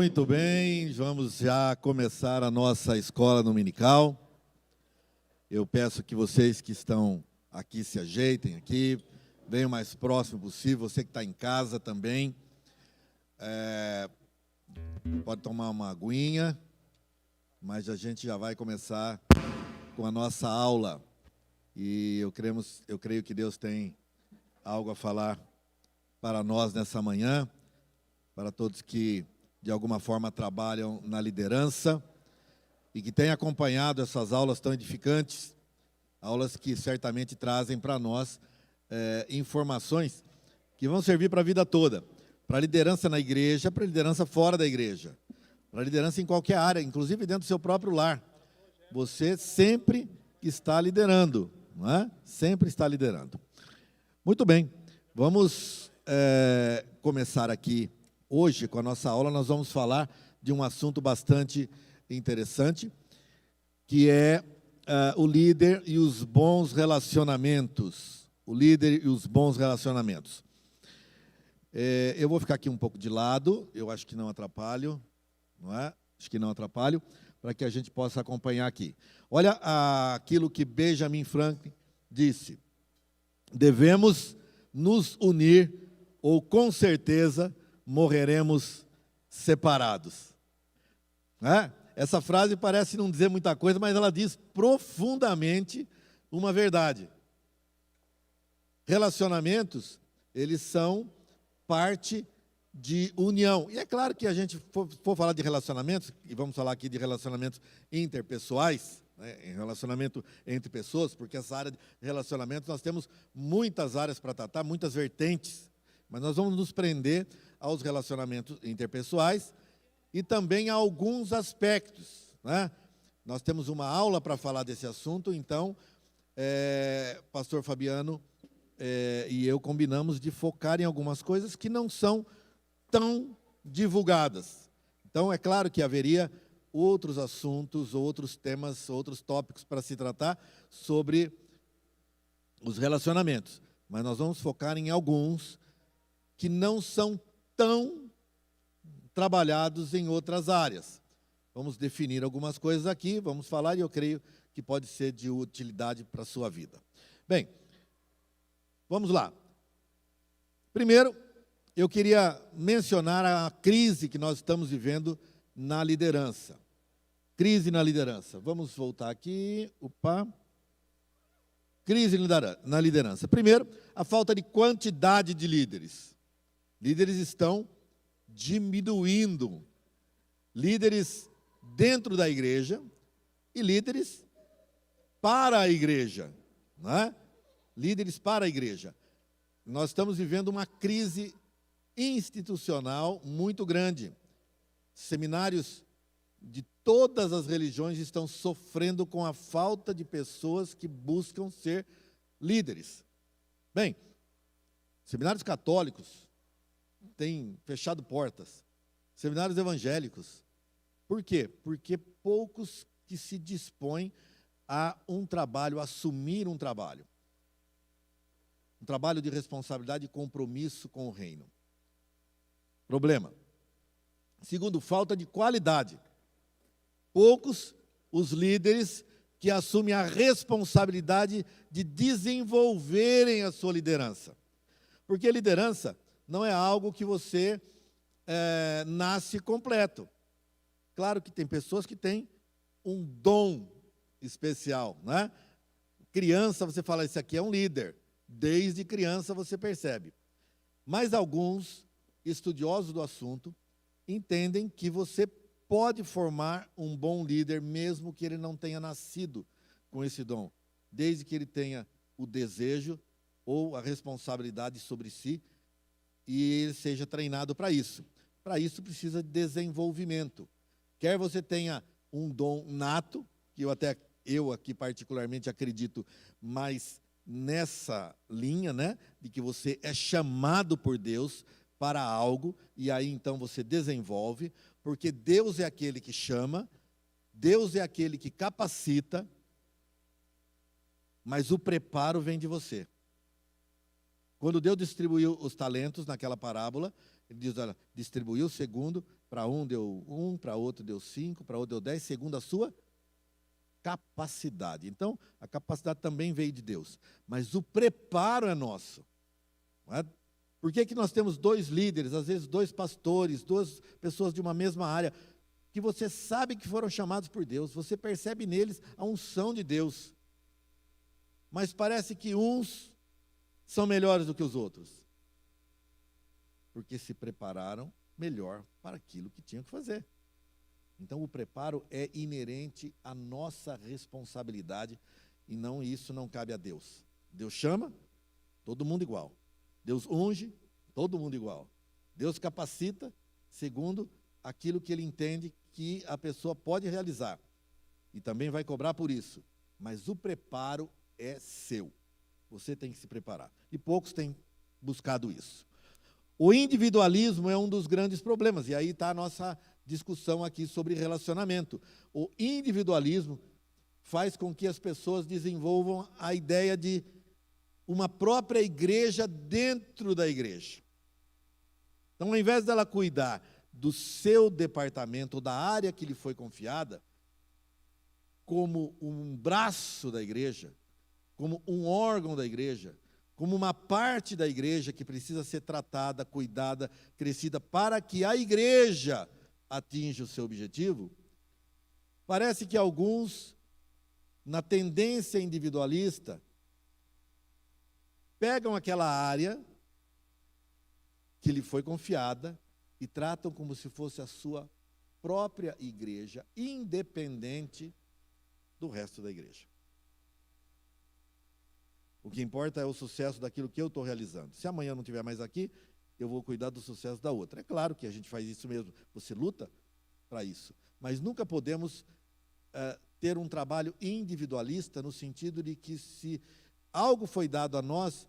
Muito bem, vamos já começar a nossa escola dominical. Eu peço que vocês que estão aqui se ajeitem aqui, venham o mais próximo possível. Você que está em casa também, pode tomar uma aguinha, mas a gente já vai começar com a nossa aula. E eu creio que Deus tem algo a falar para nós nessa manhã, para todos que de alguma forma trabalham na liderança e que têm acompanhado essas aulas tão edificantes, aulas que certamente trazem para nós informações que vão servir para a vida toda, para a liderança na igreja, para a liderança fora da igreja, para a liderança em qualquer área, inclusive dentro do seu próprio lar. Você sempre está liderando, não é? Sempre está liderando. Muito bem, vamos começar aqui. Hoje, com a nossa aula, nós vamos falar de um assunto bastante interessante, que é o líder e os bons relacionamentos. O líder e os bons relacionamentos. Eu vou ficar aqui um pouco de lado, eu acho que não atrapalho, não é? Acho que não atrapalho, para que a gente possa acompanhar aqui. Olha aquilo que Benjamin Franklin disse: devemos nos unir, ou com certeza morreremos separados. Essa frase parece não dizer muita coisa, mas ela diz profundamente uma verdade. Relacionamentos, eles são parte de união. E é claro que a gente for falar de relacionamentos, e vamos falar aqui de relacionamentos interpessoais, em relacionamento entre pessoas, porque essa área de relacionamentos nós temos muitas áreas para tratar, muitas vertentes, mas nós vamos nos prender aos relacionamentos interpessoais e também a alguns aspectos, né? Nós temos uma aula para falar desse assunto, então, pastor Fabiano e eu combinamos de focar em algumas coisas que não são tão divulgadas. Então, é claro que haveria outros assuntos, outros temas, outros tópicos para se tratar sobre os relacionamentos, mas nós vamos focar em alguns que não são tão trabalhados em outras áreas. Vamos definir algumas coisas aqui, vamos falar, e eu creio que pode ser de utilidade para a sua vida. Bem, vamos lá. Primeiro, eu queria mencionar a crise que nós estamos vivendo na liderança. Crise na liderança. Vamos voltar aqui. Crise na liderança. Primeiro, a falta de quantidade de líderes. Líderes estão diminuindo. Líderes dentro da igreja e líderes para a igreja, não é? Líderes para a igreja. Nós estamos vivendo uma crise institucional muito grande. Seminários de todas as religiões estão sofrendo com a falta de pessoas que buscam ser líderes. Bem, seminários católicos têm fechado portas, seminários evangélicos. Por quê? Porque poucos que se dispõem a um trabalho, a assumir um trabalho de responsabilidade e compromisso com o reino. Problema. Segundo, falta de qualidade. Poucos os líderes que assumem a responsabilidade de desenvolverem a sua liderança. Porque liderança não é algo que você nasce completo. Claro que tem pessoas que têm um dom especial, né? Criança, você fala, esse aqui é um líder. Desde criança você percebe. Mas alguns estudiosos do assunto entendem que você pode formar um bom líder, mesmo que ele não tenha nascido com esse dom, desde que ele tenha o desejo ou a responsabilidade sobre si e ele seja treinado para isso. Para isso precisa de desenvolvimento. Quer você tenha um dom nato, que eu aqui particularmente acredito, mas nessa linha, né, de que você é chamado por Deus para algo, e aí então você desenvolve, porque Deus é aquele que chama, Deus é aquele que capacita, mas o preparo vem de você. Quando Deus distribuiu os talentos naquela parábola, Ele diz, olha, distribuiu segundo, para um deu 1, para outro deu 5, para outro deu 10, segundo a sua capacidade. Então, a capacidade também veio de Deus, mas o preparo é nosso. Não é? Por que nós temos 2 líderes, às vezes 2 pastores, 2 pessoas de uma mesma área, que você sabe que foram chamados por Deus, você percebe neles a unção de Deus, mas parece que uns são melhores do que os outros, porque se prepararam melhor para aquilo que tinham que fazer. Então, o preparo é inerente à nossa responsabilidade, e isso não cabe a Deus. Deus chama, todo mundo igual. Deus unge, todo mundo igual. Deus capacita, segundo aquilo que Ele entende que a pessoa pode realizar. E também vai cobrar por isso. Mas o preparo é seu. Você tem que se preparar. E poucos têm buscado isso. O individualismo é um dos grandes problemas. E aí está a nossa discussão aqui sobre relacionamento. O individualismo faz com que as pessoas desenvolvam a ideia de uma própria igreja dentro da igreja. Então, ao invés dela cuidar do seu departamento, ou da área que lhe foi confiada, como um braço da igreja, como um órgão da igreja, como uma parte da igreja que precisa ser tratada, cuidada, crescida, para que a igreja atinja o seu objetivo, parece que alguns, na tendência individualista, pegam aquela área que lhe foi confiada e tratam como se fosse a sua própria igreja, independente do resto da igreja. O que importa é o sucesso daquilo que eu estou realizando. Se amanhã eu não estiver mais aqui, eu vou cuidar do sucesso da outra. É claro que a gente faz isso mesmo, você luta para isso. Mas nunca podemos ter um trabalho individualista no sentido de que se algo foi dado a nós,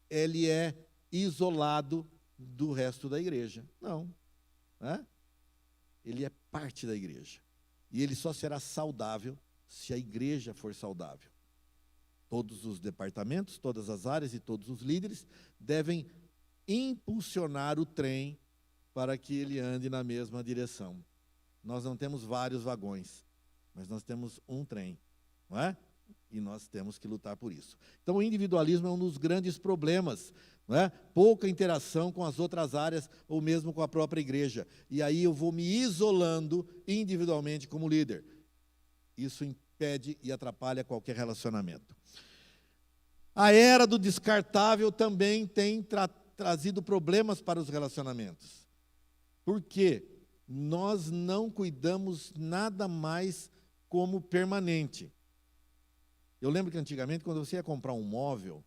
ele é isolado do resto da igreja. Não. Né? Ele é parte da igreja. E ele só será saudável se a igreja for saudável. Todos os departamentos, todas as áreas e todos os líderes devem impulsionar o trem para que ele ande na mesma direção. Nós não temos vários vagões, mas nós temos um trem, não é? E nós temos que lutar por isso. Então, o individualismo é um dos grandes problemas, não é? Pouca interação com as outras áreas, ou mesmo com a própria igreja. E aí eu vou me isolando individualmente como líder. Isso impede e atrapalha qualquer relacionamento. A era do descartável também tem trazido problemas para os relacionamentos. Por quê? Nós não cuidamos nada mais como permanente. Eu lembro que antigamente, quando você ia comprar um móvel,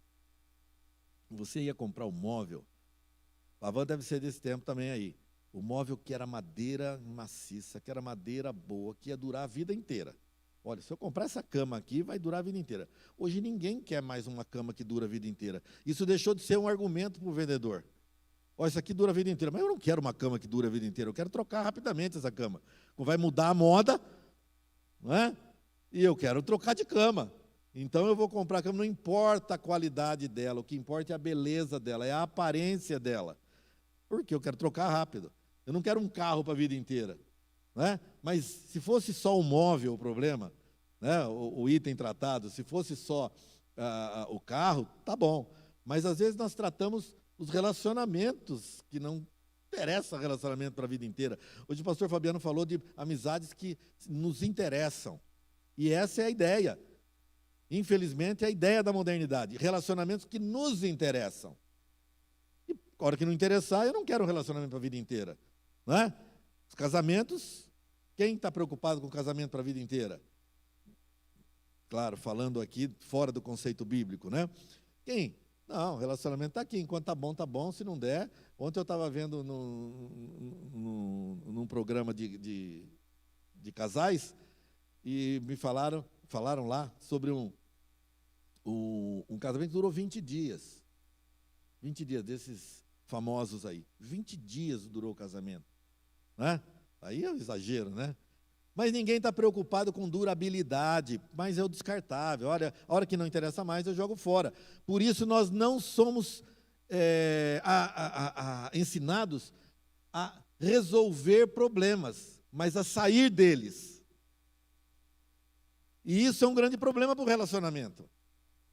a van deve ser desse tempo também aí, o móvel que era madeira maciça, que era madeira boa, que ia durar a vida inteira. Olha, se eu comprar essa cama aqui, vai durar a vida inteira. Hoje ninguém quer mais uma cama que dura a vida inteira. Isso deixou de ser um argumento para o vendedor. Olha, isso aqui dura a vida inteira, mas eu não quero uma cama que dura a vida inteira, eu quero trocar rapidamente essa cama. Vai mudar a moda, não é? E eu quero trocar de cama. Então eu vou comprar a cama, não importa a qualidade dela, o que importa é a beleza dela, é a aparência dela. Porque eu quero trocar rápido. Eu não quero um carro para a vida inteira. Né? Mas se fosse só o móvel o problema, né? o item tratado, se fosse só o carro, tá bom. Mas às vezes nós tratamos os relacionamentos, que não interessa relacionamento para a vida inteira. Hoje o pastor Fabiano falou de amizades que nos interessam. E essa é a ideia. Infelizmente, é a ideia da modernidade. Relacionamentos que nos interessam. E a hora que não interessar, eu não quero um relacionamento para a vida inteira. Não é? Os casamentos, quem está preocupado com o casamento para a vida inteira? Claro, falando aqui fora do conceito bíblico, né? Quem? Não, o relacionamento está aqui, enquanto está bom, se não der. Ontem eu estava vendo num programa de casais, e me falaram lá sobre um casamento que durou 20 dias. 20 dias desses famosos aí. 20 dias durou o casamento. Né? Aí é um exagero, né? Mas ninguém está preocupado com durabilidade, mas é o descartável. Olha, a hora que não interessa mais, eu jogo fora. Por isso, nós não somos ensinados a resolver problemas, mas a sair deles. E isso é um grande problema para o relacionamento.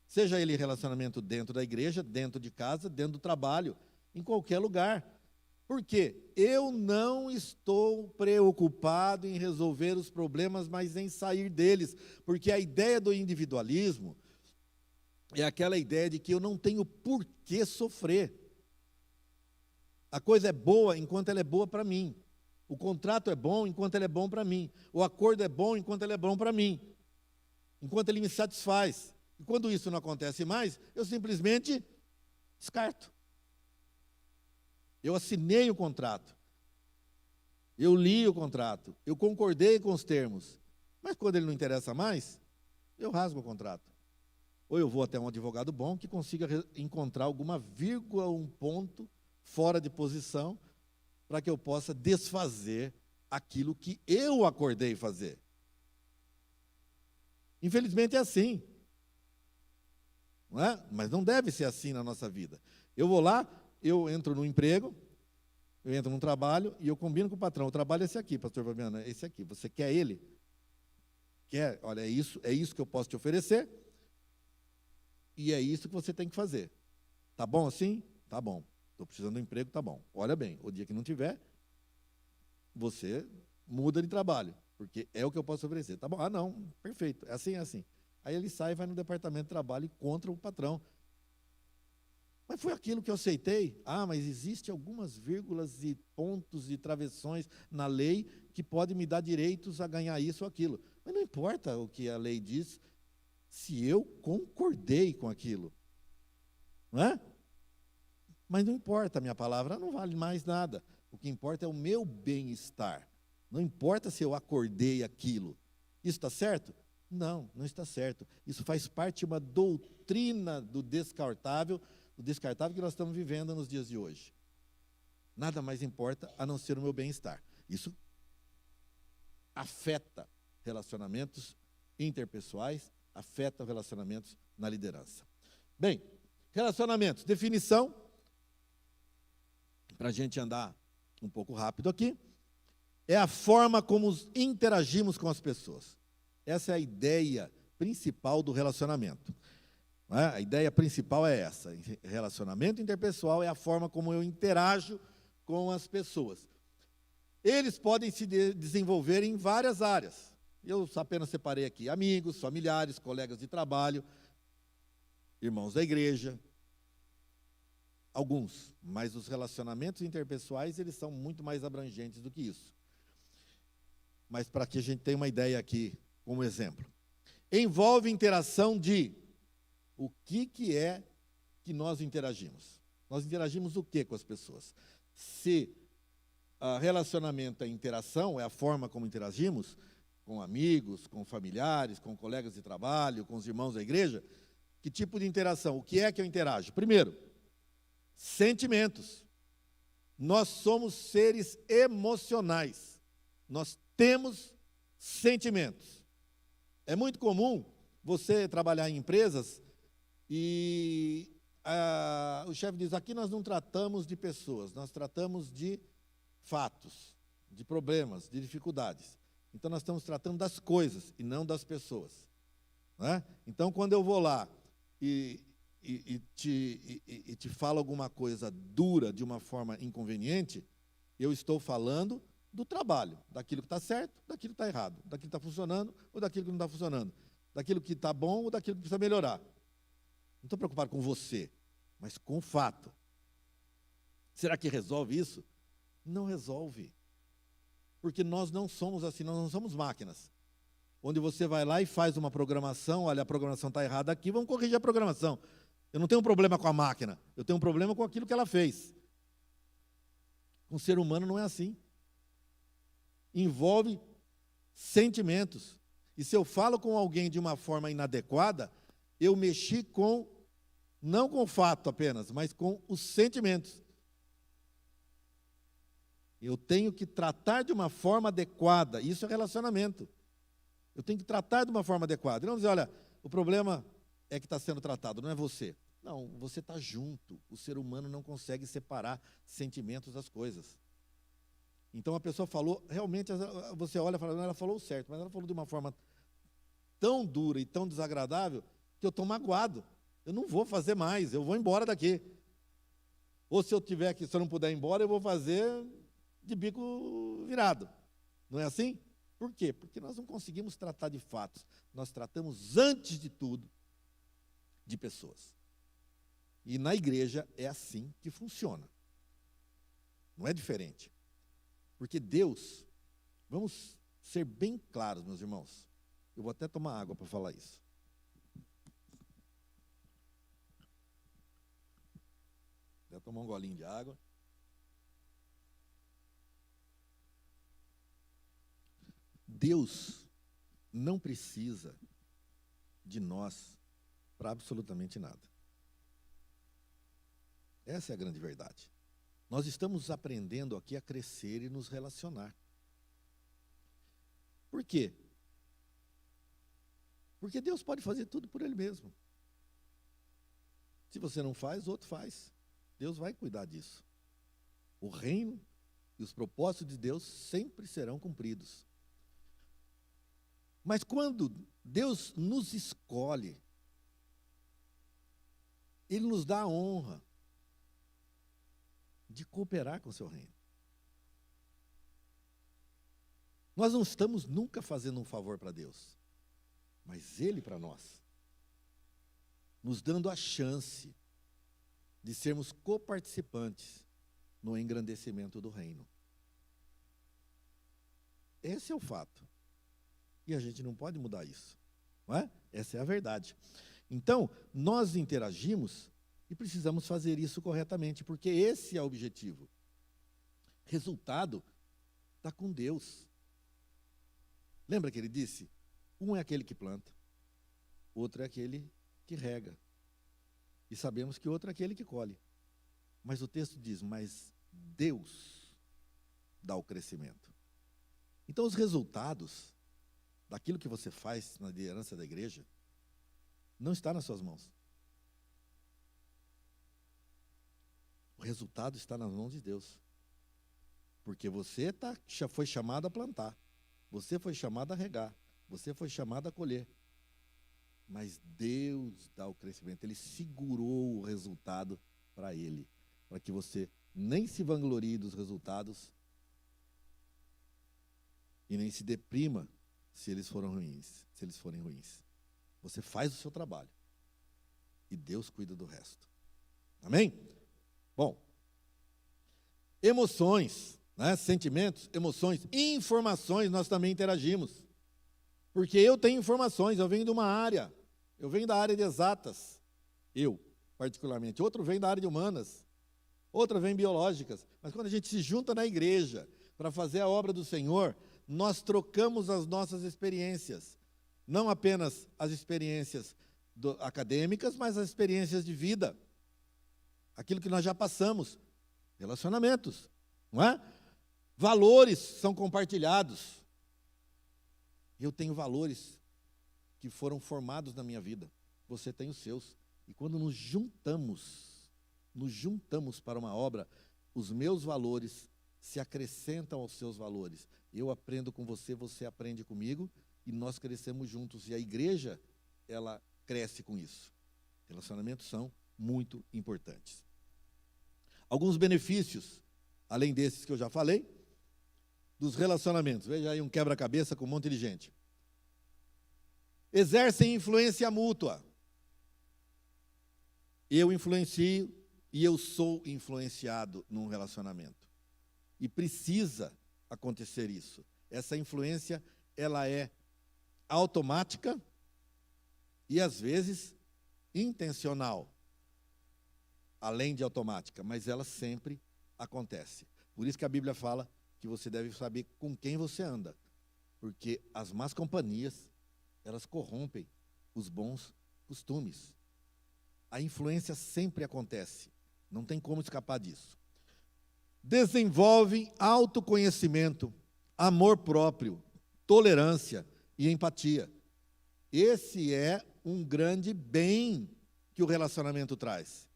Seja ele relacionamento dentro da igreja, dentro de casa, dentro do trabalho, em qualquer lugar. Por quê? Eu não estou preocupado em resolver os problemas, mas em sair deles. Porque a ideia do individualismo é aquela ideia de que eu não tenho por que sofrer. A coisa é boa enquanto ela é boa para mim. O contrato é bom enquanto ele é bom para mim. O acordo é bom enquanto ele é bom para mim. Enquanto ele me satisfaz. E quando isso não acontece mais, eu simplesmente descarto. Eu assinei o contrato. Eu li o contrato. Eu concordei com os termos. Mas quando ele não interessa mais, eu rasgo o contrato. Ou eu vou até um advogado bom que consiga encontrar alguma vírgula, um ponto fora de posição, para que eu possa desfazer aquilo que eu acordei fazer. Infelizmente é assim. Não é? Mas não deve ser assim na nossa vida. Eu vou lá, eu entro no emprego, eu entro num trabalho e eu combino com o patrão. O trabalho é esse aqui, pastor Fabiano, é esse aqui. Você quer ele? Quer? Olha, é isso que eu posso te oferecer. E é isso que você tem que fazer. Tá bom assim? Tá bom. Estou precisando de um emprego, tá bom. Olha bem, o dia que não tiver, você muda de trabalho, porque é o que eu posso oferecer. Tá bom? Ah, não, perfeito, é assim, é assim. Aí ele sai, vai no departamento de trabalho e contra o patrão. Mas foi aquilo que eu aceitei. Ah, mas existem algumas vírgulas e pontos e travessões na lei que podem me dar direitos a ganhar isso ou aquilo. Mas não importa o que a lei diz, se eu concordei com aquilo. Não é? Mas não importa, a minha palavra não vale mais nada. O que importa é o meu bem-estar. Não importa se eu acordei aquilo. Isso está certo? Não, não está certo. Isso faz parte de uma doutrina do descartável que nós estamos vivendo nos dias de hoje. Nada mais importa a não ser o meu bem-estar. Isso afeta relacionamentos interpessoais, afeta relacionamentos na liderança. Bem, relacionamentos, definição, para a gente andar um pouco rápido aqui, é a forma como interagimos com as pessoas. Essa é a ideia principal do relacionamento. Não é? A ideia principal é essa. Relacionamento interpessoal é a forma como eu interajo com as pessoas. Eles podem se desenvolver em várias áreas. Eu apenas separei aqui amigos, familiares, colegas de trabalho, irmãos da igreja, alguns, mas os relacionamentos interpessoais, eles são muito mais abrangentes do que isso. Mas para que a gente tenha uma ideia aqui, como exemplo. Envolve interação de o que é que nós interagimos. Nós interagimos o que com as pessoas? Se relacionamento é interação, é a forma como interagimos, com amigos, com familiares, com colegas de trabalho, com os irmãos da igreja, que tipo de interação? O que é que eu interajo? Primeiro, sentimentos. Nós somos seres emocionais. Nós temos sentimentos. É muito comum você trabalhar em empresas e o chefe diz, aqui nós não tratamos de pessoas, nós tratamos de fatos, de problemas, de dificuldades. Então, nós estamos tratando das coisas e não das pessoas. Não é? Então, quando eu vou lá e te falo alguma coisa dura de uma forma inconveniente, eu estou falando do trabalho, daquilo que está certo, daquilo que está errado, daquilo que está funcionando ou daquilo que não está funcionando, daquilo que está bom ou daquilo que precisa melhorar. Não estou preocupado com você, mas com o fato. Será que resolve isso? Não resolve. Porque nós não somos assim, nós não somos máquinas. Onde você vai lá e faz uma programação, olha, a programação está errada aqui, vamos corrigir a programação. Eu não tenho um problema com a máquina, eu tenho um problema com aquilo que ela fez. Com o ser humano não é assim. Envolve sentimentos. E se eu falo com alguém de uma forma inadequada, eu mexi não com o fato apenas, mas com os sentimentos. Eu tenho que tratar de uma forma adequada. Isso é relacionamento. Eu tenho que tratar de uma forma adequada. E não dizer, olha, o problema é que está sendo tratado, não é você. Não, você está junto. O ser humano não consegue separar sentimentos das coisas. Então a pessoa falou, realmente você olha e fala, não, ela falou o certo, mas ela falou de uma forma tão dura e tão desagradável que eu estou magoado. Eu não vou fazer mais, eu vou embora daqui. Ou se eu não puder ir embora, eu vou fazer de bico virado. Não é assim? Por quê? Porque nós não conseguimos tratar de fatos. Nós tratamos, antes de tudo, de pessoas. E na igreja é assim que funciona. Não é diferente. Porque Deus, vamos ser bem claros, meus irmãos. Eu vou até tomar água para falar isso. Vou tomar um golinho de água. Deus não precisa de nós para absolutamente nada. Essa é a grande verdade. Nós estamos aprendendo aqui a crescer e nos relacionar. Por quê? Porque Deus pode fazer tudo por Ele mesmo. Se você não faz, outro faz. Deus vai cuidar disso. O reino e os propósitos de Deus sempre serão cumpridos. Mas quando Deus nos escolhe, Ele nos dá a honra de cooperar com o seu reino. Nós não estamos nunca fazendo um favor para Deus, mas Ele para nós, nos dando a chance de sermos coparticipantes no engrandecimento do reino. Esse é o fato. E a gente não pode mudar isso, não é? Essa é a verdade. Então, nós interagimos e precisamos fazer isso corretamente, porque esse é o objetivo. Resultado está com Deus. Lembra que ele disse? Um é aquele que planta, outro é aquele que rega. E sabemos que outro é aquele que colhe. Mas o texto diz, mas Deus dá o crescimento. Então, os resultados daquilo que você faz na liderança da igreja não está nas suas mãos. O resultado está nas mãos de Deus. Porque você já foi chamado a plantar, você foi chamado a regar, você foi chamado a colher. Mas Deus dá o crescimento, Ele segurou o resultado para Ele, para que você nem se vanglorie dos resultados e nem se deprima se eles forem ruins. Você faz o seu trabalho e Deus cuida do resto. Amém? Bom, emoções, né? Sentimentos, emoções, informações, nós também interagimos. Porque eu tenho informações, eu venho de uma área, eu venho da área de exatas, eu, particularmente. Outro vem da área de humanas, outro vem biológicas. Mas quando a gente se junta na igreja para fazer a obra do Senhor, nós trocamos as nossas experiências. Não apenas as experiências acadêmicas, mas as experiências de vida. Aquilo que nós já passamos. Relacionamentos, não é? Valores são compartilhados. Eu tenho valores que foram formados na minha vida. Você tem os seus. E quando nos juntamos para uma obra, os meus valores se acrescentam aos seus valores. Eu aprendo com você, você aprende comigo, e nós crescemos juntos. E a igreja, ela cresce com isso. Relacionamentos são muito importantes. Alguns benefícios, além desses que eu já falei, dos relacionamentos. Veja aí um quebra-cabeça com um monte de gente. Exercem influência mútua. Eu influencio e eu sou influenciado num relacionamento. E precisa acontecer isso. Essa influência, ela é automática e, às vezes, intencional. Além de automática, mas ela sempre acontece. Por isso que a Bíblia fala que você deve saber com quem você anda. Porque as más companhias, elas corrompem os bons costumes. A influência sempre acontece. Não tem como escapar disso. Desenvolvem autoconhecimento, amor próprio, tolerância e empatia. Esse é um grande bem que o relacionamento traz?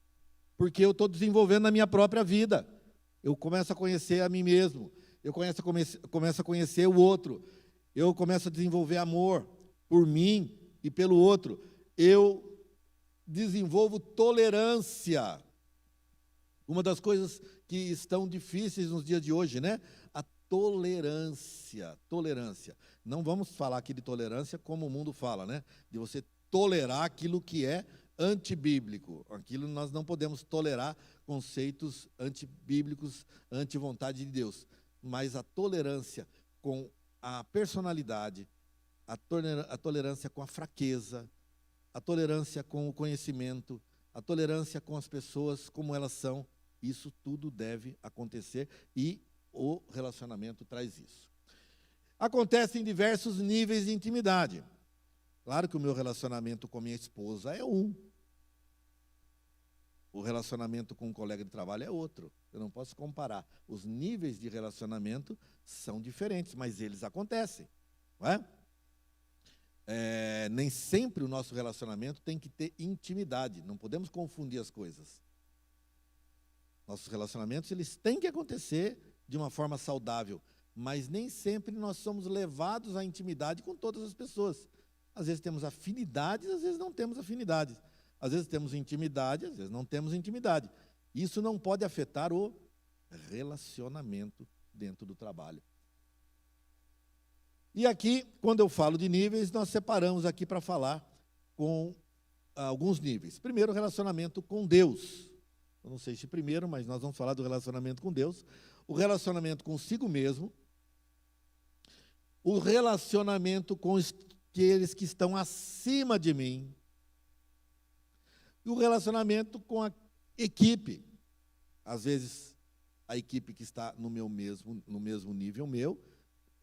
Porque eu estou desenvolvendo na minha própria vida. Eu começo a conhecer a mim mesmo. Eu começo a conhecer o outro. Eu começo a desenvolver amor por mim e pelo outro. Eu desenvolvo tolerância. Uma das coisas que estão difíceis nos dias de hoje, né? A tolerância. Tolerância. Não vamos falar aqui de tolerância como o mundo fala, né? De você tolerar aquilo que é antibíblico. Aquilo nós não podemos tolerar conceitos antibíblicos, anti-vontade de Deus. Mas a tolerância com a personalidade, a tolerância com a fraqueza, a tolerância com o conhecimento, a tolerância com as pessoas como elas são, isso tudo deve acontecer e o relacionamento traz isso. Acontece em diversos níveis de intimidade. Claro que o meu relacionamento com minha esposa é um. O relacionamento com um colega de trabalho é outro. Eu não posso comparar. Os níveis de relacionamento são diferentes, mas eles acontecem. Não é? Nem sempre o nosso relacionamento tem que ter intimidade. Não podemos confundir as coisas. Nossos relacionamentos eles têm que acontecer de uma forma saudável, mas nem sempre nós somos levados à intimidade com todas as pessoas. Às vezes temos afinidades, às vezes não temos afinidades. Às vezes temos intimidade, às vezes não temos intimidade. Isso não pode afetar o relacionamento dentro do trabalho. E aqui, quando eu falo de níveis, nós separamos aqui para falar com alguns níveis. Primeiro, o relacionamento com Deus. Eu não sei se primeiro, mas nós vamos falar do relacionamento com Deus. O relacionamento consigo mesmo. O relacionamento com aqueles que estão acima de mim. E o relacionamento com a equipe. Às vezes, a equipe que está no mesmo nível meu,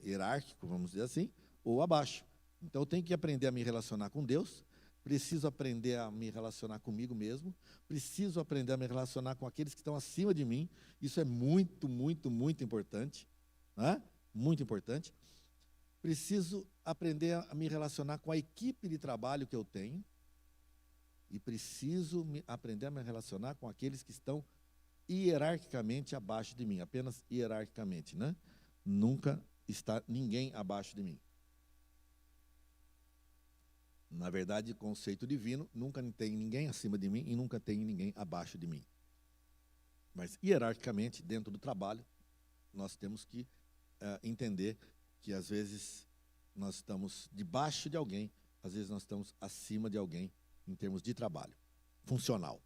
hierárquico, vamos dizer assim, ou abaixo. Então, eu tenho que aprender a me relacionar com Deus, preciso aprender a me relacionar comigo mesmo, preciso aprender a me relacionar com aqueles que estão acima de mim. Isso é muito, muito, muito importante. Né? Muito importante. Preciso aprender a me relacionar com a equipe de trabalho que eu tenho. E preciso aprender a me relacionar com aqueles que estão hierarquicamente abaixo de mim, apenas hierarquicamente, né? Nunca está ninguém abaixo de mim. Na verdade, conceito divino, nunca tem ninguém acima de mim e nunca tem ninguém abaixo de mim. Mas hierarquicamente, dentro do trabalho, nós temos que entender que às vezes nós estamos debaixo de alguém, às vezes nós estamos acima de alguém, em termos de trabalho, funcional.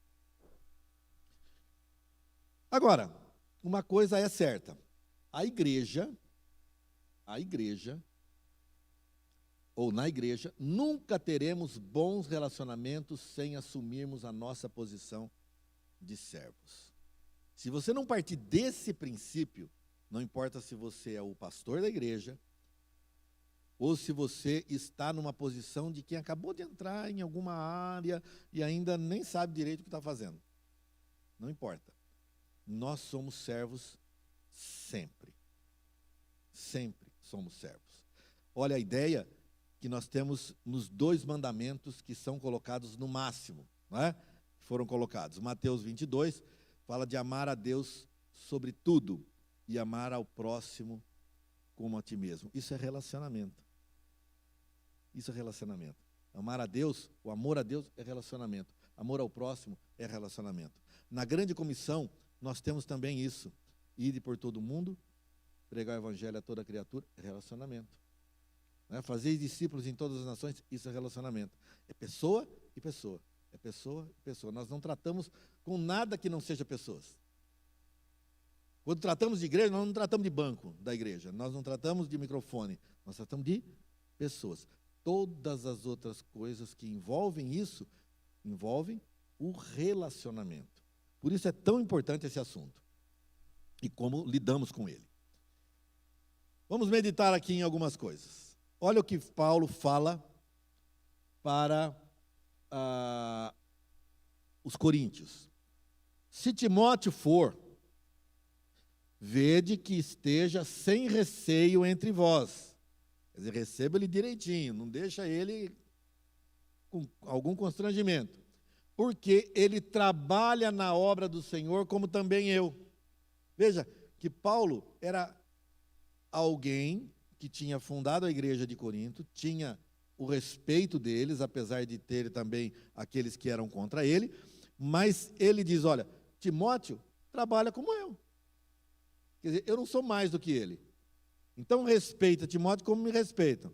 Agora, uma coisa é certa, a igreja, ou na igreja, nunca teremos bons relacionamentos sem assumirmos a nossa posição de servos. Se você não partir desse princípio, não importa se você é o pastor da igreja, ou se você está numa posição de quem acabou de entrar em alguma área e ainda nem sabe direito o que está fazendo. Não importa. Nós somos servos sempre. Sempre somos servos. Olha a ideia que nós temos nos 2 mandamentos que são colocados no máximo, não é? Foram colocados. Mateus 22 fala de amar a Deus sobre tudo e amar ao próximo como a ti mesmo. Isso é relacionamento. Isso é relacionamento. Amar a Deus, o amor a Deus é relacionamento. Amor ao próximo é relacionamento. Na grande comissão, nós temos também isso. Ide por todo mundo, pregar o evangelho a toda criatura, é relacionamento. Fazer discípulos em todas as nações, isso é relacionamento. É pessoa e pessoa. É pessoa e pessoa. Nós não tratamos com nada que não seja pessoas. Quando tratamos de igreja, nós não tratamos de banco da igreja. Nós não tratamos de microfone. Nós tratamos de pessoas. Todas as outras coisas que envolvem isso, envolvem o relacionamento. Por isso é tão importante esse assunto. E como lidamos com ele. Vamos meditar aqui em algumas coisas. Olha o que Paulo fala para os coríntios. Se Timóteo for, vede que esteja sem receio entre vós. Quer dizer, receba ele direitinho, não deixa ele com algum constrangimento. porque ele trabalha na obra do Senhor, como também eu. Veja que Paulo era alguém que tinha fundado a igreja de Corinto, tinha o respeito deles, apesar de ter também aqueles que eram contra ele, mas ele diz, olha, Timóteo trabalha como eu. Quer dizer, eu não sou mais do que ele. Então respeita Timóteo como me respeitam.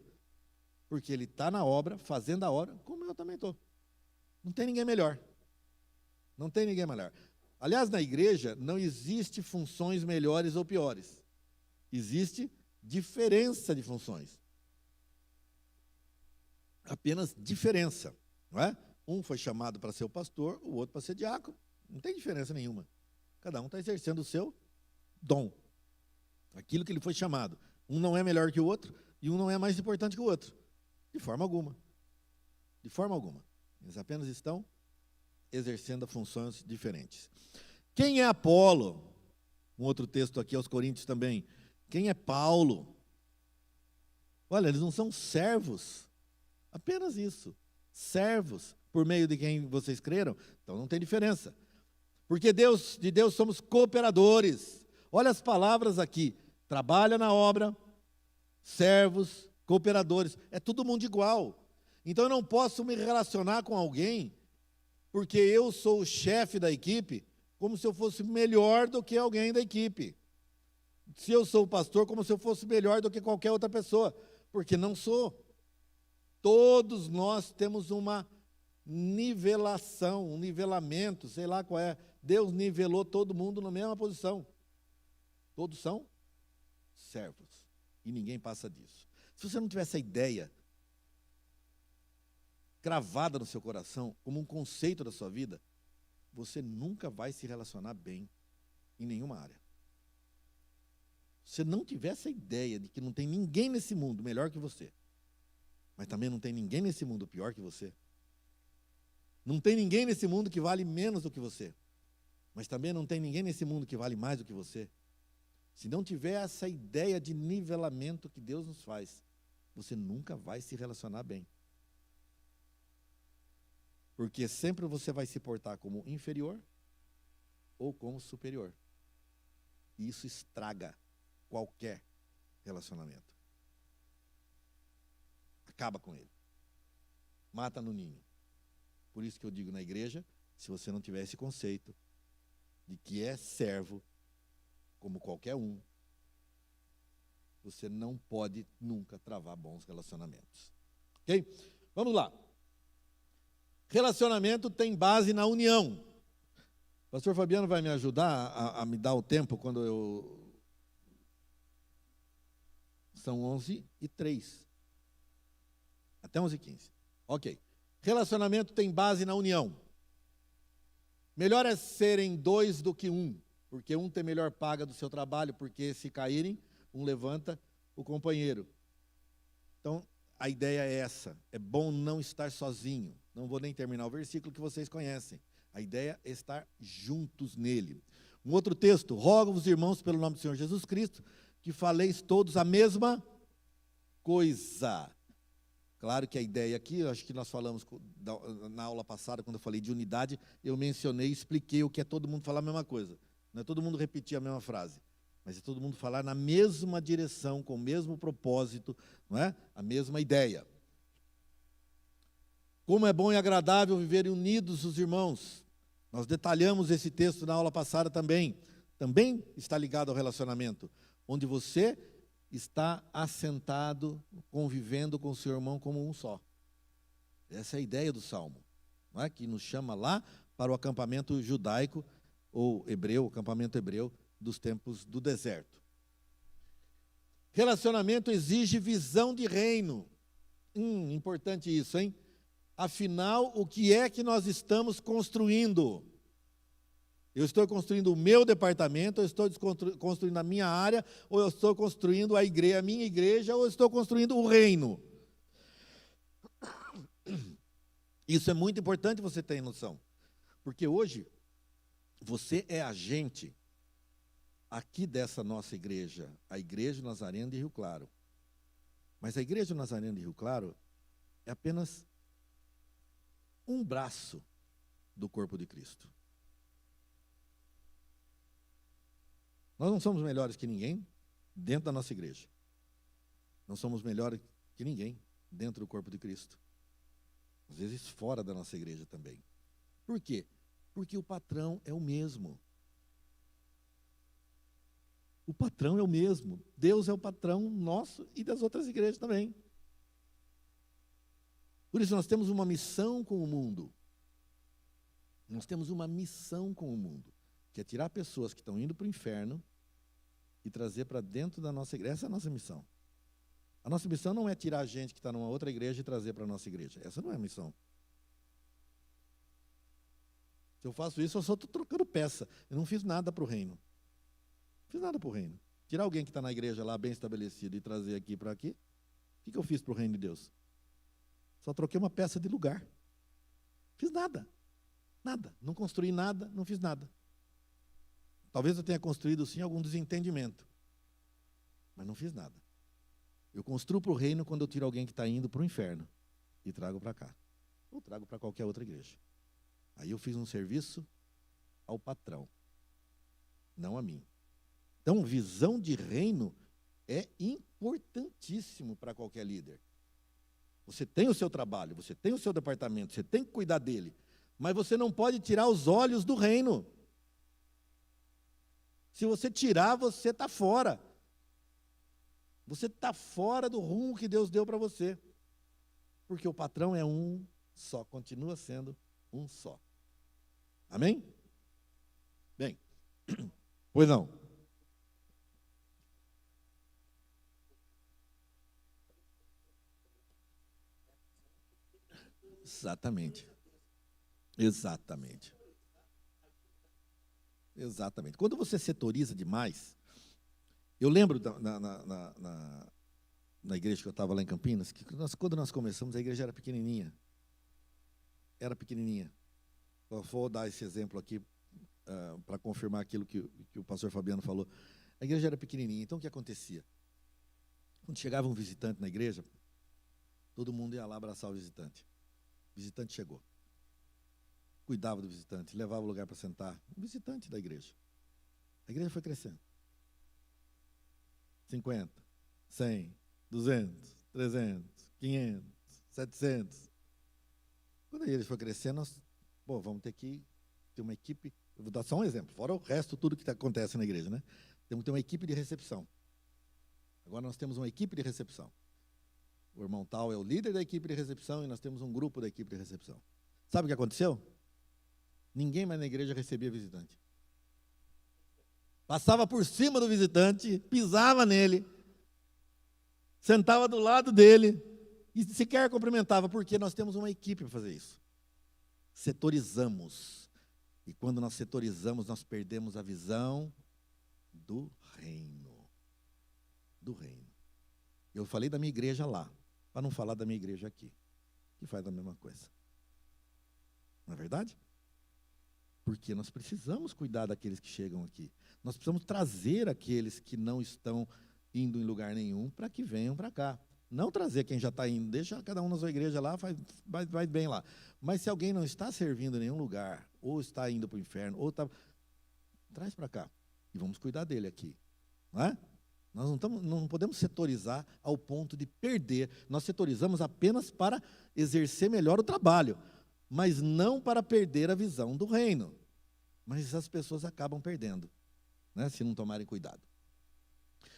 Porque ele está na obra, fazendo a obra, como eu também estou. Não tem ninguém melhor. Não tem ninguém melhor. Aliás, na igreja não existe funções melhores ou piores. Existe diferença de funções. Apenas diferença, não é? Um foi chamado para ser o pastor, o outro para ser diácono. Não tem diferença nenhuma. Cada um está exercendo o seu dom. Aquilo que ele foi chamado. Um não é melhor que o outro e um não é mais importante que o outro. De forma alguma. De forma alguma. Eles apenas estão exercendo funções diferentes. Quem é Apolo? Um outro texto aqui aos Coríntios também. Quem é Paulo? Olha, eles não são servos. Apenas isso. Servos, por meio de quem vocês creram. Então não tem diferença. Porque de Deus somos cooperadores. Olha as palavras aqui. Trabalha na obra, servos, cooperadores. É todo mundo igual. Então eu não posso me relacionar com alguém porque eu sou o chefe da equipe, como se eu fosse melhor do que alguém da equipe. Se eu sou o pastor, como se eu fosse melhor do que qualquer outra pessoa, porque não sou. Todos nós temos uma nivelação, um nivelamento, sei lá qual é. Deus nivelou todo mundo na mesma posição. Todos são servos. E ninguém passa disso. Se você não tiver essa ideia cravada no seu coração, como um conceito da sua vida, você nunca vai se relacionar bem em nenhuma área. Se você não tiver essa ideia de que não tem ninguém nesse mundo melhor que você, mas também não tem ninguém nesse mundo pior que você, não tem ninguém nesse mundo que vale menos do que você, mas também não tem ninguém nesse mundo que vale mais do que você, se não tiver essa ideia de nivelamento que Deus nos faz, você nunca vai se relacionar bem. Porque sempre você vai se portar como inferior ou como superior. E isso estraga qualquer relacionamento. Acaba com ele. Mata no ninho. Por isso que eu digo na igreja, se você não tiver esse conceito de que é servo, como qualquer um, você não pode nunca travar bons relacionamentos. Ok? Vamos lá. Relacionamento tem base na união. O pastor Fabiano vai me ajudar a me dar o tempo quando eu... São 11h03. Até 11h15. Ok. Relacionamento tem base na união. Melhor é serem dois do que um, porque um tem melhor paga do seu trabalho, porque se caírem, um levanta o companheiro. Então, a ideia é essa. É bom não estar sozinho. Não vou nem terminar o versículo que vocês conhecem. A ideia é estar juntos nele. Um outro texto. Rogo-vos, irmãos, pelo nome do Senhor Jesus Cristo, que faleis todos a mesma coisa. Claro que a ideia aqui, acho que nós falamos na aula passada, quando eu falei de unidade, eu mencionei e expliquei o que é todo mundo falar a mesma coisa. Não é todo mundo repetir a mesma frase, mas é todo mundo falar na mesma direção, com o mesmo propósito, não é? A mesma ideia. Como é bom e agradável viverem unidos os irmãos. Nós detalhamos esse texto na aula passada também. Também está ligado ao relacionamento, onde você está assentado, convivendo com o seu irmão como um só. Essa é a ideia do Salmo, não é? Que nos chama lá para o acampamento judaico, ou hebreu, o acampamento hebreu, dos tempos do deserto. Relacionamento exige visão de reino. Importante isso, hein? Afinal, o que é que nós estamos construindo? Eu estou construindo o meu departamento, eu estou construindo a minha área, ou eu estou construindo a minha igreja, ou eu estou construindo o reino? Isso é muito importante você ter noção. Porque hoje, você é agente aqui dessa nossa igreja, a Igreja Nazarena de Rio Claro. Mas a Igreja Nazarena de Rio Claro é apenas um braço do corpo de Cristo. Nós não somos melhores que ninguém dentro da nossa igreja. Não somos melhores que ninguém dentro do corpo de Cristo. Às vezes fora da nossa igreja também. Por quê? Porque o patrão é o mesmo. O patrão é o mesmo. Deus é o patrão nosso e das outras igrejas também. Por isso nós temos uma missão com o mundo. Nós temos uma missão com o mundo, que é tirar pessoas que estão indo para o inferno e trazer para dentro da nossa igreja. Essa é a nossa missão. A nossa missão não é tirar a gente que está numa outra igreja e trazer para a nossa igreja. Essa não é a missão. Se eu faço isso, eu só estou trocando peça. Eu não fiz nada para o reino. Não fiz nada para o reino. Tirar alguém que está na igreja lá, bem estabelecido, e trazer aqui para aqui, o que eu fiz para o reino de Deus? Só troquei uma peça de lugar. Fiz nada. Nada. Não construí nada, não fiz nada. Talvez eu tenha construído, sim, algum desentendimento. Mas não fiz nada. Eu construo para o reino quando eu tiro alguém que está indo para o inferno e trago para cá. Ou trago para qualquer outra igreja. Aí eu fiz um serviço ao patrão, não a mim. Então, visão de reino é importantíssimo para qualquer líder. Você tem o seu trabalho, você tem o seu departamento, você tem que cuidar dele. Mas você não pode tirar os olhos do reino. Se você tirar, você está fora. Você está fora do rumo que Deus deu para você. Porque o patrão é um só, continua sendo um só. Amém? Bem, pois não. Exatamente. Exatamente. Exatamente. Quando você setoriza demais, eu lembro na igreja que eu estava lá em Campinas, que quando nós começamos, a igreja era pequenininha. Era pequenininha. Eu vou dar esse exemplo aqui para confirmar aquilo que o pastor Fabiano falou. A igreja era pequenininha, então o que acontecia? Quando chegava um visitante na igreja, todo mundo ia lá abraçar o visitante. O visitante chegou. Cuidava do visitante, levava o lugar para sentar. O visitante da igreja. A igreja foi crescendo. 50, 100, 200, 300, 500, 700. Quando a igreja foi crescendo, nós, vamos ter que ter uma equipe. Eu vou dar só um exemplo, fora o resto, tudo que acontece na igreja, né? Temos que ter uma equipe de recepção. Agora nós temos uma equipe de recepção. O irmão tal é o líder da equipe de recepção e nós temos um grupo da equipe de recepção. Sabe o que aconteceu? Ninguém mais na igreja recebia visitante. Passava por cima do visitante, pisava nele, sentava do lado dele e sequer cumprimentava, porque nós temos uma equipe para fazer isso. Setorizamos. E quando nós setorizamos, nós perdemos a visão do reino. Do reino. Eu falei da minha igreja lá, para não falar da minha igreja aqui, que faz a mesma coisa. Não é verdade? Porque nós precisamos cuidar daqueles que chegam aqui. Nós precisamos trazer aqueles que não estão indo em lugar nenhum para que venham para cá. Não trazer quem já está indo, deixa cada um na sua igreja lá, vai bem lá. Mas se alguém não está servindo em nenhum lugar, ou está indo para o inferno, ou está... Traz para cá e vamos cuidar dele aqui. Não é? Nós não podemos setorizar ao ponto de perder. Nós setorizamos apenas para exercer melhor o trabalho, mas não para perder a visão do reino. Mas as pessoas acabam perdendo, né, se não tomarem cuidado.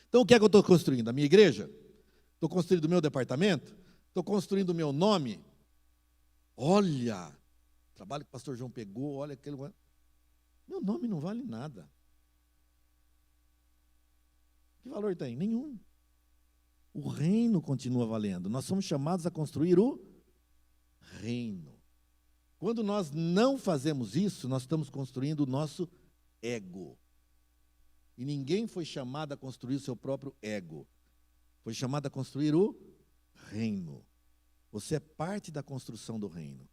Então, o que é que eu estou construindo? A minha igreja? Estou construindo o meu departamento? Estou construindo o meu nome? Olha, o trabalho que o pastor João pegou, olha aquele... Meu nome não vale nada. Que valor tem? Nenhum. O reino continua valendo. Nós somos chamados a construir o reino. Quando nós não fazemos isso, nós estamos construindo o nosso ego. E ninguém foi chamado a construir o seu próprio ego. Foi chamado a construir o reino. Você é parte da construção do reino.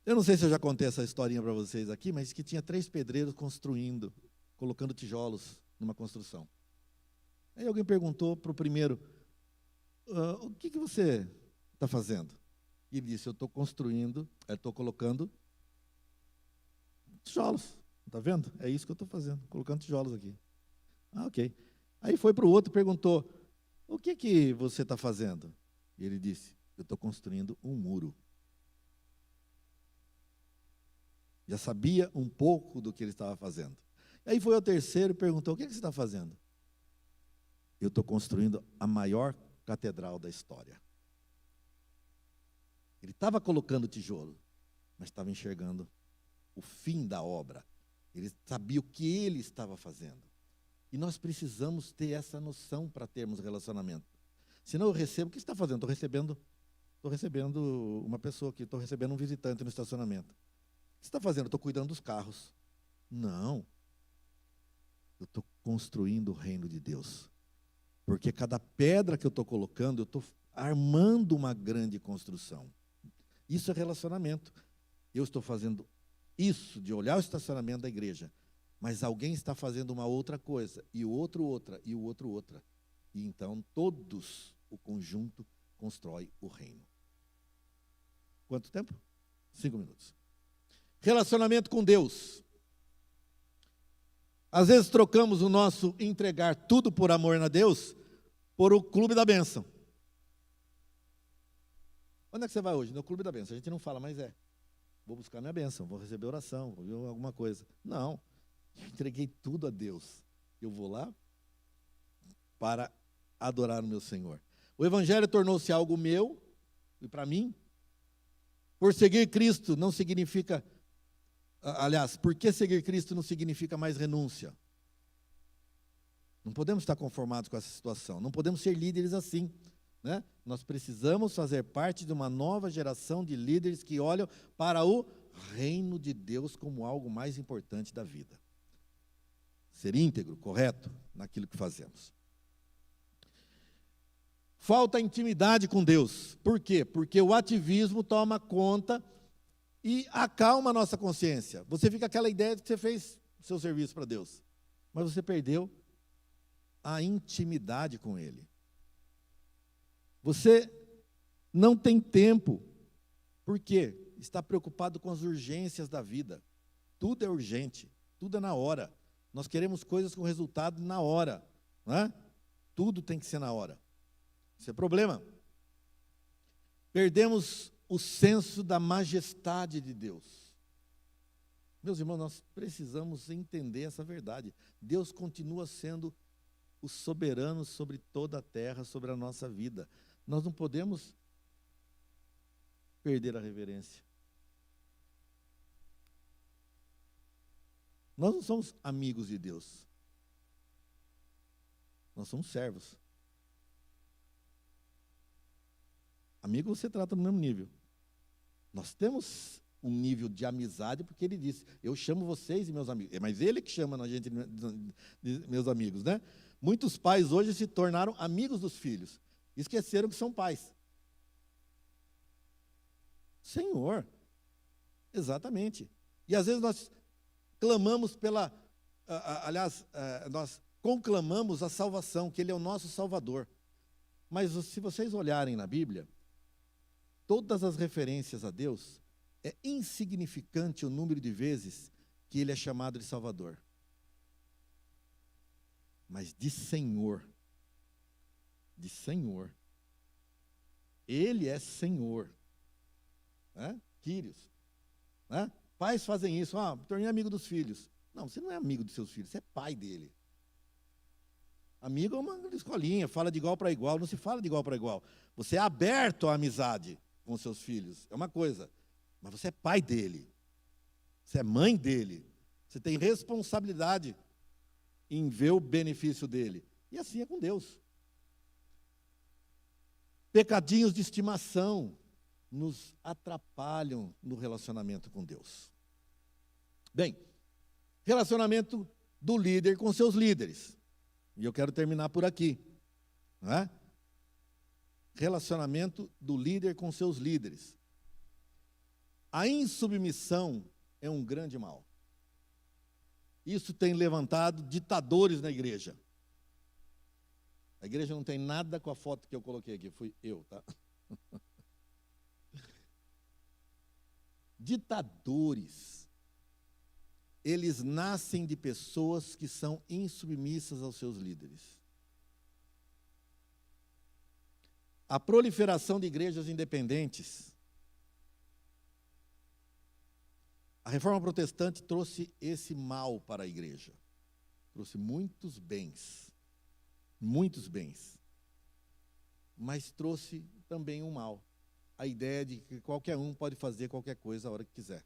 Eu não sei se eu já contei essa historinha para vocês aqui, mas que tinha 3 pedreiros construindo, colocando tijolos numa construção. Aí alguém perguntou para o primeiro, o que você está fazendo? E ele disse, eu estou colocando tijolos. Está vendo? É isso que eu estou fazendo, colocando tijolos aqui. Ah, ok. Aí foi para o outro e perguntou, o que você está fazendo? E ele disse, eu estou construindo um muro. Já sabia um pouco do que ele estava fazendo. Aí foi ao terceiro e perguntou, o que você está fazendo? Eu estou construindo a maior catedral da história. Ele estava colocando tijolo, mas estava enxergando o fim da obra. Ele sabia o que ele estava fazendo. E nós precisamos ter essa noção para termos relacionamento. Senão eu recebo, o que você está fazendo? Estou recebendo uma pessoa aqui, estou recebendo um visitante no estacionamento. O que você está fazendo? Estou cuidando dos carros. Não. Eu estou construindo o reino de Deus. Porque cada pedra que eu estou colocando, eu estou armando uma grande construção. Isso é relacionamento. Eu estou fazendo isso, de olhar o estacionamento da igreja, mas alguém está fazendo uma outra coisa, e o outro outra, e o outro outra. E então todos, o conjunto, constrói o reino. Quanto tempo? 5 minutos. Relacionamento com Deus. Às vezes trocamos o nosso entregar tudo por amor a Deus por o clube da bênção. Onde é que você vai hoje? No clube da bênção. A gente não fala, mas vou buscar minha bênção, vou receber oração, vou ver alguma coisa. Não, eu entreguei tudo a Deus. Eu vou lá para adorar o meu Senhor. O Evangelho tornou-se algo meu e para mim. Por seguir Cristo não significa... Aliás, por que seguir Cristo não significa mais renúncia? Não podemos estar conformados com essa situação. Não podemos ser líderes assim. Né? Nós precisamos fazer parte de uma nova geração de líderes que olham para o reino de Deus como algo mais importante da vida. Ser íntegro, correto, naquilo que fazemos. Falta intimidade com Deus. Por quê? Porque o ativismo toma conta e acalma a nossa consciência. Você fica com aquela ideia de que você fez o seu serviço para Deus, mas você perdeu a intimidade com Ele. Você não tem tempo. Por quê? Está preocupado com as urgências da vida. Tudo é urgente, tudo é na hora. Nós queremos coisas com resultado na hora, não é? Tudo tem que ser na hora. Isso é problema. Perdemos o senso da majestade de Deus. Meus irmãos, nós precisamos entender essa verdade. Deus continua sendo o soberano sobre toda a terra, sobre a nossa vida. Nós não podemos perder a reverência. Nós não somos amigos de Deus. Nós somos servos. Amigo você trata no mesmo nível. Nós temos um nível de amizade, porque ele disse, eu chamo vocês de meus amigos. Mas ele que chama a gente de meus amigos, né? Muitos pais hoje se tornaram amigos dos filhos. Esqueceram que são pais. Senhor. Exatamente. E às vezes nós clamamos nós conclamamos a salvação, que Ele é o nosso Salvador. Mas se vocês olharem na Bíblia, todas as referências a Deus, é insignificante o número de vezes que Ele é chamado de Salvador. Mas de Senhor, Ele é Senhor. Né? Quírios. Né? Pais fazem isso, tornei amigo dos filhos. Não, você não é amigo dos seus filhos, você é pai dele. Amigo é uma escolinha, fala de igual para igual, não se fala de igual para igual. Você é aberto à amizade com os seus filhos, é uma coisa. Mas você é pai dele, você é mãe dele, você tem responsabilidade em ver o benefício dele. E assim é com Deus. Pecadinhos de estimação nos atrapalham no relacionamento com Deus. Bem, relacionamento do líder com seus líderes. E eu quero terminar por aqui. Não é? Relacionamento do líder com seus líderes. A insubmissão é um grande mal. Isso tem levantado ditadores na igreja. A igreja não tem nada com a foto que eu coloquei aqui, fui eu, tá? Ditadores, eles nascem de pessoas que são insubmissas aos seus líderes. A proliferação de igrejas independentes, a reforma protestante trouxe esse mal para a igreja. Trouxe muitos bens, mas trouxe também um mal. A ideia de que qualquer um pode fazer qualquer coisa a hora que quiser.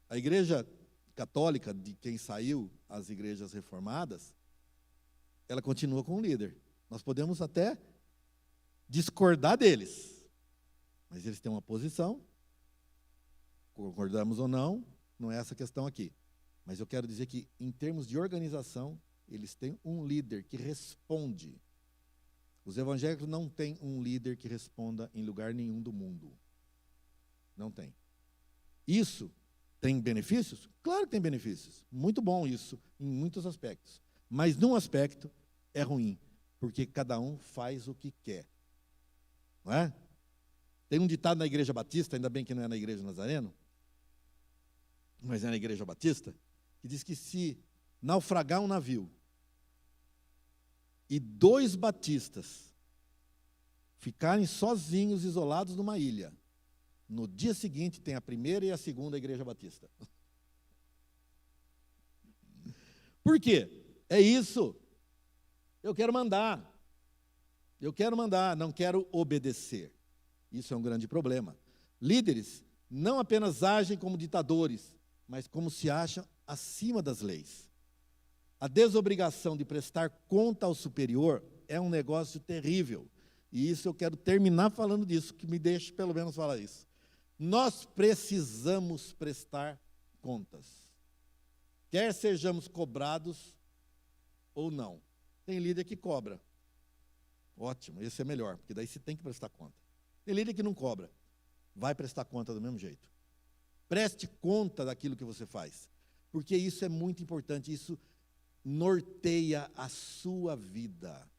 A igreja católica, de quem saiu as igrejas reformadas, ela continua com o líder. Nós podemos até discordar deles, mas eles têm uma posição, concordamos ou não, não é essa a questão aqui. Mas eu quero dizer que, em termos de organização, eles têm um líder que responde. Os evangélicos não têm um líder que responda em lugar nenhum do mundo. Não tem. Isso tem benefícios? Claro que tem benefícios. Muito bom isso, em muitos aspectos. Mas, num aspecto, é ruim, porque cada um faz o que quer. Não é? Tem um ditado na Igreja Batista, ainda bem que não é na Igreja Nazareno, mas é na Igreja Batista, que diz que se naufragar um navio e 2 batistas ficarem sozinhos, isolados numa ilha, no dia seguinte tem a primeira e a segunda Igreja Batista. Por quê? É isso. Eu quero mandar, não quero obedecer. Isso é um grande problema. Líderes não apenas agem como ditadores, mas como se acham acima das leis. A desobrigação de prestar conta ao superior é um negócio terrível. E isso eu quero terminar falando disso, que me deixe pelo menos falar isso. Nós precisamos prestar contas. Quer sejamos cobrados ou não. Tem líder que cobra. Ótimo, esse é melhor, porque daí você tem que prestar conta. Tem líder que não cobra. Vai prestar conta do mesmo jeito. Preste conta daquilo que você faz. Porque isso é muito importante, isso norteia a sua vida.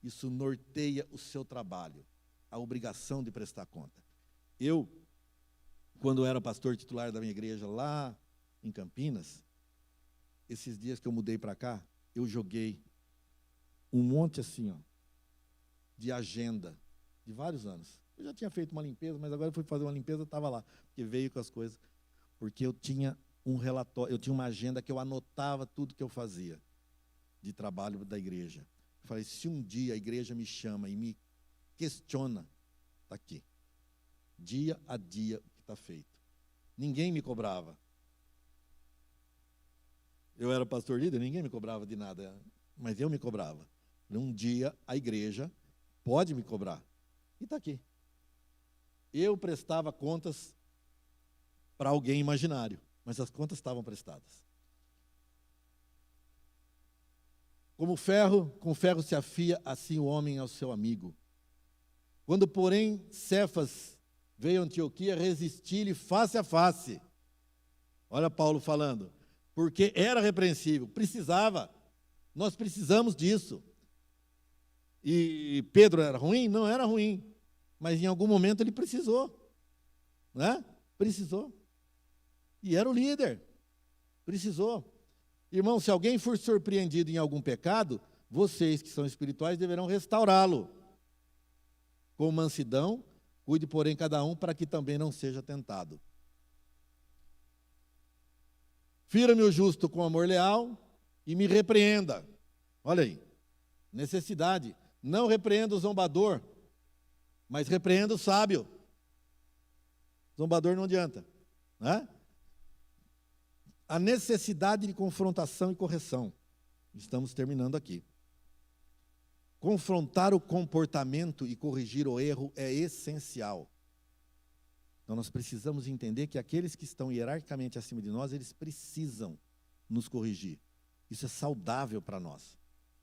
Isso norteia o seu trabalho. A obrigação de prestar conta. Eu, quando era pastor titular da minha igreja lá em Campinas, esses dias que eu mudei para cá, eu joguei um monte assim, ó, de agenda de vários anos. Eu já tinha feito uma limpeza, mas agora eu fui fazer uma limpeza, estava lá, porque veio com as coisas. Porque eu tinha um relatório, eu tinha uma agenda que eu anotava tudo que eu fazia de trabalho da igreja. Eu falei, se um dia a igreja me chama e me questiona, está aqui. Dia a dia o que está feito. Ninguém me cobrava. Eu era pastor líder, ninguém me cobrava de nada, mas eu me cobrava. Um dia a igreja pode me cobrar. E está aqui. Eu prestava contas para alguém imaginário, mas as contas estavam prestadas. Como ferro, com ferro se afia, assim o homem ao seu amigo. Quando, porém, Cefas veio a Antioquia resistir-lhe face a face. Olha Paulo falando. Porque era repreensível, precisava. Nós precisamos disso. E Pedro era ruim? Não era ruim. Mas em algum momento ele precisou. Né? Precisou. E era o líder. Precisou. Irmão, se alguém for surpreendido em algum pecado, vocês que são espirituais deverão restaurá-lo. Com mansidão, cuide, porém, cada um para que também não seja tentado. Fira-me o justo com amor leal e me repreenda. Olha aí, necessidade. Não repreenda o zombador, mas repreenda o sábio. Zombador não adianta. Né? A necessidade de confrontação e correção. Estamos terminando aqui. Confrontar o comportamento e corrigir o erro é essencial. Então, nós precisamos entender que aqueles que estão hierarquicamente acima de nós, eles precisam nos corrigir. Isso é saudável para nós.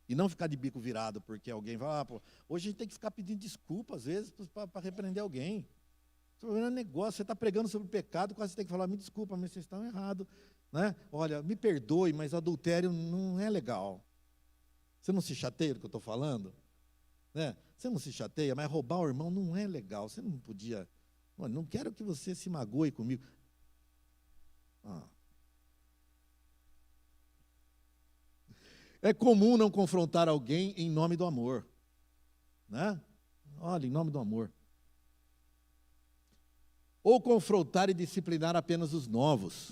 E não ficar de bico virado, porque alguém vai, hoje a gente tem que ficar pedindo desculpa, às vezes, para repreender alguém. Isso é um negócio, você está pregando sobre o pecado, quase você tem que falar, me desculpa, mas vocês estão errados. Né? Olha, me perdoe, mas adultério não é legal. Você não se chateia do que eu estou falando? Né? Você não se chateia, mas roubar o irmão não é legal. Você não podia... Olha, não quero que você se magoe comigo. É comum não confrontar alguém em nome do amor, né? Olha, em nome do amor. Ou confrontar e disciplinar apenas os novos.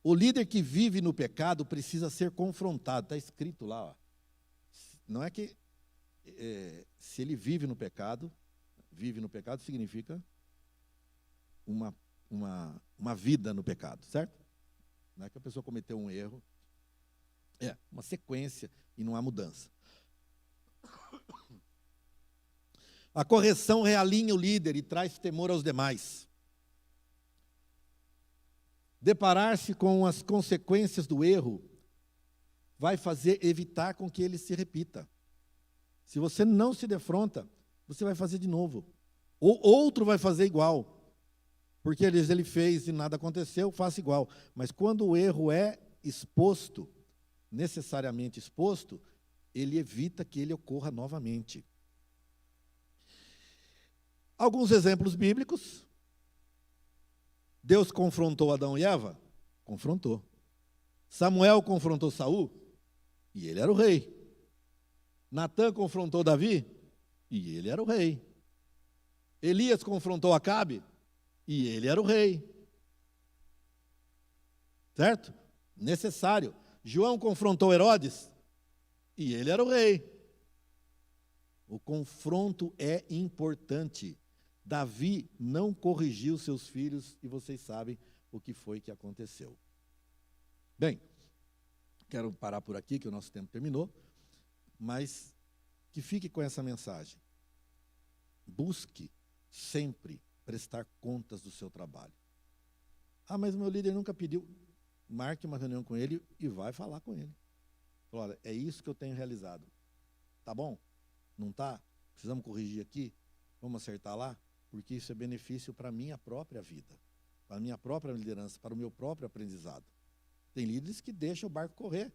O líder que vive no pecado precisa ser confrontado. Está escrito lá. Ó. Não é que se ele vive no pecado significa uma vida no pecado, certo? Não é que a pessoa cometeu um erro. É uma sequência e não há mudança. A correção realinha o líder e traz temor aos demais. Deparar-se com as consequências do erro vai fazer evitar com que ele se repita. Se você não se defronta, você vai fazer de novo. Ou outro vai fazer igual. Porque ele fez e nada aconteceu, faça igual. Mas quando o erro é exposto, necessariamente exposto, ele evita que ele ocorra novamente. Alguns exemplos bíblicos. Deus confrontou Adão e Eva? Confrontou. Samuel confrontou Saul? E ele era o rei. Natã confrontou Davi? E ele era o rei. Elias confrontou Acabe? E ele era o rei. Certo? Necessário. João confrontou Herodes? E ele era o rei. O confronto é importante. Davi não corrigiu seus filhos e vocês sabem o que foi que aconteceu. Bem, quero parar por aqui, que o nosso tempo terminou, mas que fique com essa mensagem. Busque sempre prestar contas do seu trabalho. Mas o meu líder nunca pediu. Marque uma reunião com ele e vai falar com ele. Olha, é isso que eu tenho realizado. Tá bom? Não tá? Precisamos corrigir aqui? Vamos acertar lá? Porque isso é benefício para a minha própria vida, para a minha própria liderança, para o meu próprio aprendizado. Tem líderes que deixam o barco correr,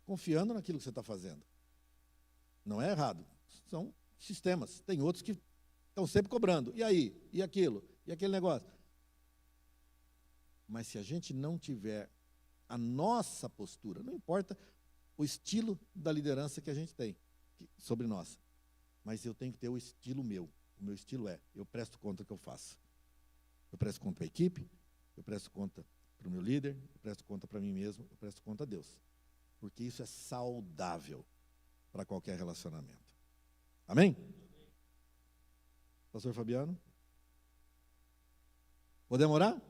confiando naquilo que você está fazendo. Não é errado. São sistemas. Tem outros que estão sempre cobrando. E aí? E aquilo? E aquele negócio? Mas se a gente não tiver a nossa postura, não importa o estilo da liderança que a gente tem sobre nós, mas eu tenho que ter o estilo meu. O meu estilo eu presto conta do que eu faço. Eu presto conta para a equipe, eu presto conta para o meu líder, eu presto conta para mim mesmo, eu presto conta a Deus. Porque isso é saudável para qualquer relacionamento. Amém? Pastor Fabiano? Podemos orar?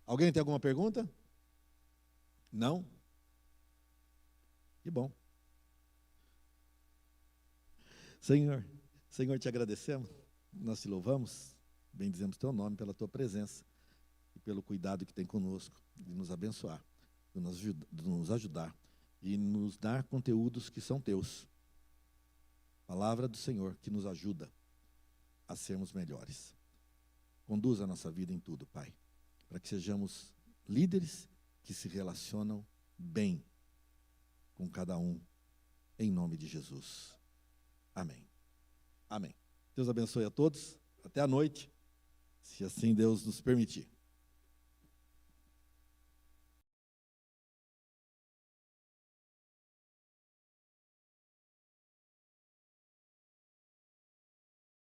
Alguém tem alguma pergunta? Não? Que bom. Senhor, te agradecemos, nós te louvamos, bendizemos teu nome pela tua presença e pelo cuidado que tem conosco, de nos abençoar, de nos ajudar e nos dar conteúdos que são teus. Palavra do Senhor que nos ajuda a sermos melhores. Conduza a nossa vida em tudo, Pai, para que sejamos líderes que se relacionam bem com cada um, em nome de Jesus. Amém. Amém. Deus abençoe a todos. Até a noite, se assim Deus nos permitir.